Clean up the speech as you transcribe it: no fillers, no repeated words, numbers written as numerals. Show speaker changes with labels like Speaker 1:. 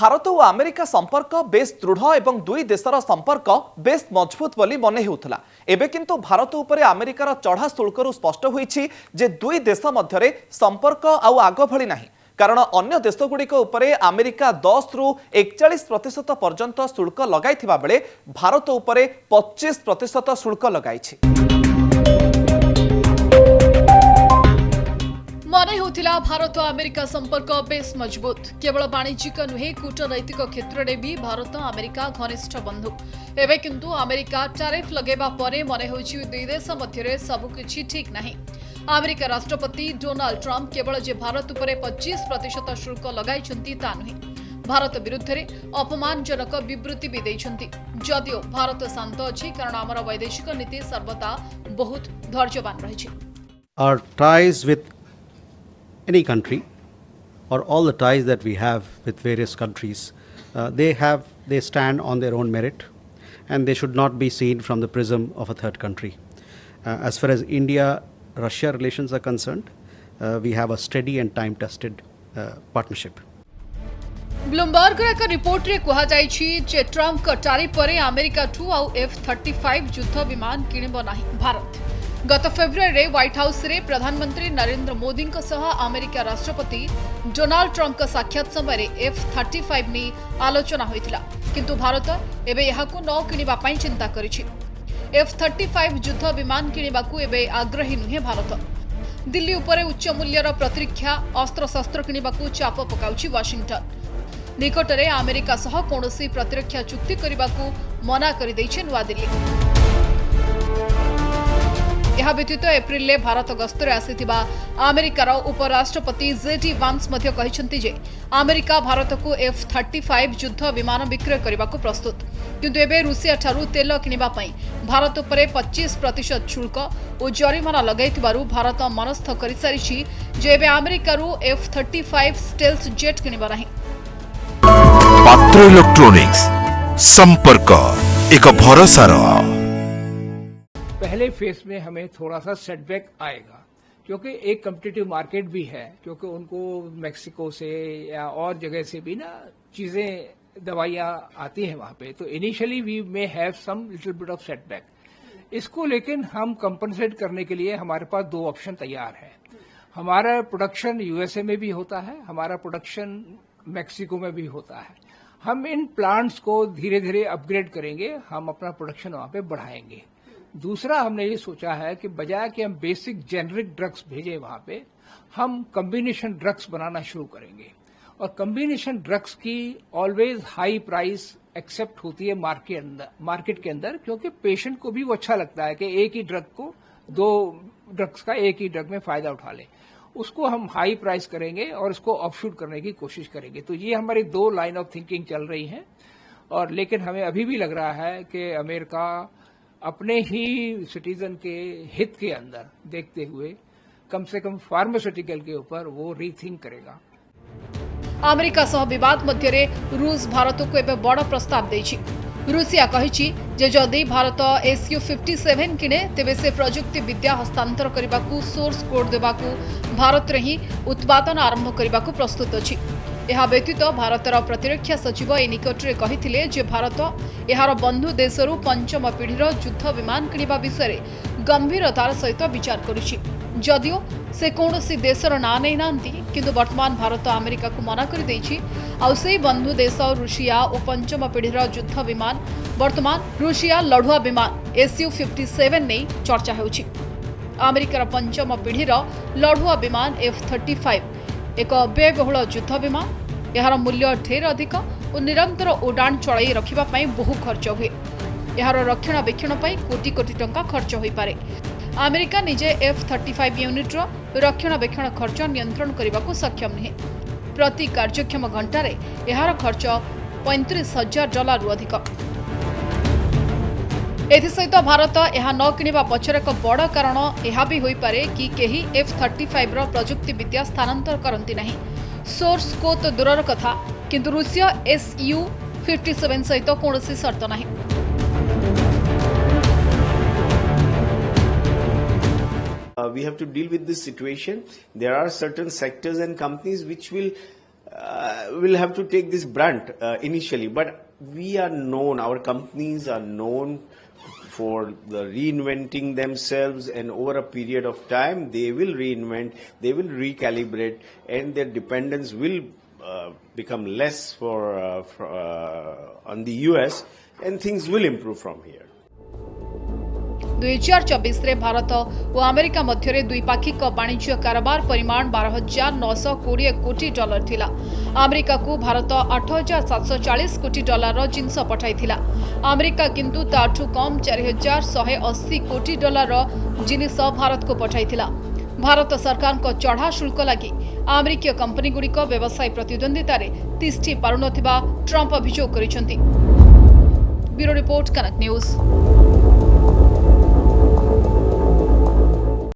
Speaker 1: भारत और अमेरिका संपर्क बेस दृढ़ एवं दुई देशर संपर्क बेस मजबूत बोली मन होता। एबे किंतु भारत उपर अमेरिकार चढ़ा शुल्करू स्पष्ट होईछि जे दुई देश मध्यरे संपर्क आउ आग भली नाही, कारण अन्य देशगुड़िक उपरे अमेरिका 10 रु 41% पर्यंत शुल्क लगाइथिबा बेले भारत उपरे 25% शुल्क लगाइछि।
Speaker 2: मन होता भारत और अमेरिका संपर्क बेस मजबूत। केवल वाणिज्यिक नुहे कूटनैतिक क्षेत्र में भी भारत अमेरिका घनिष्ठ बंधु। एवं किंतु अमेरिका टैरिफ लगेबा परे मन होछि दुई देश मध्य सबकिछि ठीक नहीं। अमेरिका राष्ट्रपति डोनाल्ड ट्रंप केवल जे भारत उपरे 25% शुल्क लगाइछन्ति ता नुहे, भारत विरुद्ध रे अपमानजनक विवृत्ति भी दैछन्ति। जदियो भारत शांत अछि कारण आमर वैदेशिक नीति सर्वदा बहुत धैर्यवान रहिछि।
Speaker 3: Our ties with any country, or all the ties that we have with various countries, they stand on their own merit, and they should not be seen from the prism of a third country. As far as India-Russia relations are concerned, we have a steady and time-tested partnership.
Speaker 2: Bloomberg एक report रे कहा जायछि जे Trump का tariff परे America ठू आउ F-35 युद्ध विमान किनिबो नाही भारत। गत फेब्रुआरी रे व्हाइट हाउस रे प्रधानमंत्री नरेंद्र मोदी सह अमेरिका राष्ट्रपति डोनाल्ड ट्रंप का साक्षात समय F-35 नि आलोचना होइतिला, किंतु भारत एबे यहाकु न किनिबा पई चिंता करिछि। F-35 युद्ध विमान किनिबाकु एबे आग्रही नुहे भारत। दिल्ली उपरे उच्च मूल्यर प्रतिरक्षा अस्त्र शस्त्र किनिबाकु चाप पकाउछि वाशिंगटन। निकटरे अमेरिका सह कोनोसी प्रतिरक्षा चुक्ति करिबाकु मना करि दैछि नुआ दिल्ली। यह व्यतीत एप्रिल में भारत गस्तरे आसीथिबा अमेरिकार उपराष्ट्रपति जेडी वांस मध्य कहिसंति जे अमेरिका भारत को F-35 युद्ध विमान विक्रय करने प्रस्तुत, किंतु एबे रूसिया ठारू तेल किनिबा पई भारत उपरे 25% शुल्क और जरिमाना लगाइथिबारु भारत मनस्थ करि सारिछि जे एबे अमेरिकारु F-35 स्टेल्थ जेट किनिबा नाही।
Speaker 4: पात्र इलेक्ट्रॉनिक्स संपर्क एक भरोसार।
Speaker 5: पहले फेस में हमें थोड़ा सा सेटबैक आएगा, क्योंकि एक कम्पिटिटिव मार्केट भी है, क्योंकि उनको मेक्सिको से या और जगह से भी ना चीजें दवाइयां आती हैं वहां पे, तो initially we may have some little bit of setback. इसको लेकिन हम कंपनसेट करने के लिए हमारे पास दो ऑप्शन तैयार है। हमारा प्रोडक्शन यूएसए में भी होता है, हमारा प्रोडक्शन मेक्सिको में भी होता है। हम इन प्लांट्स को धीरे धीरे अपग्रेड करेंगे, हम अपना प्रोडक्शन वहां पे बढ़ाएंगे। दूसरा हमने ये सोचा है कि बजाय कि हम बेसिक जेनरिक ड्रग्स भेजें वहां पे, हम कॉम्बिनेशन ड्रग्स बनाना शुरू करेंगे। और कॉम्बिनेशन ड्रग्स की ऑलवेज हाई प्राइस एक्सेप्ट होती है मार्केट के अंदर, क्योंकि पेशेंट को भी वो अच्छा लगता है कि एक ही ड्रग को दो ड्रग्स का एक ही ड्रग में फायदा उठा ले। उसको हम हाई प्राइस करेंगे और इसको ऑफशूट करने की कोशिश करेंगे। तो ये हमारी दो लाइन ऑफ थिंकिंग चल रही है। और लेकिन हमें अभी भी लग रहा है कि अमेरिका अपने ही सिटीजन के हित के अंदर देखते हुए कम से कम फार्मास्यूटिकल के ऊपर वो रीथिंक करेगा।
Speaker 2: अमेरिका सह विवाद मध्य रूस भारत को एवं बड़ प्रस्ताव देछि। रूसिया कहिछि जे जदि भारत Su-57 किने तेबे से प्रजुक्ति विद्या हस्तांतर करने सोर्स कोड देवाकू भारत रे ही उत्पादन आरंभ करने प्रस्तुत अछि। यह व्यतीत भारतर प्रतिरक्षा सचिव ए निकटरे कहिथिले जे भारत यार बंधु देशरू पंचम पीढ़ीर युद्ध विमान किनिबा विषय गंभीरतार सहित विचार करुछि। जदियो से कौनसी देशर ना नहीं नांती, किंतु वर्तमान भारत अमेरिका को मना कर देछि। आउ से बंधु देश रूसिया और पंचम पीढ़ीर युद्ध विमान वर्तमान रूसिया लढ़ुआ विमान Su-57 नहीं चर्चा होछि। अमेरिकार पंचम पीढ़ीर लढ़ुआ विमान F-35 एक व्ययबहुल युद्ध विमान। यार मूल्य ढेर अधिक और निरंतर उड़ान चलाई रखिबा पई बहु खर्च हुए। यार रक्षणाबेक्षण पई कोटी कोटी टंका खर्च होई पारे। अमेरिका निजे F-35 यूनिट रक्षणाबेक्षण खर्च नियंत्रण करने को सक्षम नहीं। प्रति कार्यक्षम घंटारे यार खर्च $35,000 अधिक। एसहित भारत यह न किनिबा पछर एक बड़ कारण यह भी होई पारे कि केही F-35 प्रजुक्ति विद्या स्थानांतर करती नहीं। सोर्स को तो दूरर कथा, किंतु रूसिया Su-57 सहित कौनसी शर्त नहीं।
Speaker 6: We have to deal with this situation. There are certain sectors and companies which will will have to take this brunt initially. But we are known, our companies are known for the reinventing themselves, and over a period of time they will reinvent, they will recalibrate, and their dependence will become less on the US, and things will improve from here.
Speaker 2: 2024 Bharat और America मध्य द्विपाक्षिक वाणिज्य कारोबार परिमाण 12,920 कोटी dollar थिला। America को भारत 8,740 कोटी dollar जिनस पठाइथिला। America किंतु ताठू कम 4,180 कोटी डॉलर जिनिस भारत को पठाइथिला। भारत सरकार को चढ़ा शुल्क लगी अमेरिकीय कंपनी गुड़िक व्यवसाय प्रतिद्वंदिता तिष्ठि पारुनथिबा ट्रंप अभियोग करिसेंति। ब्यूरो रिपोर्ट कनक न्यूज।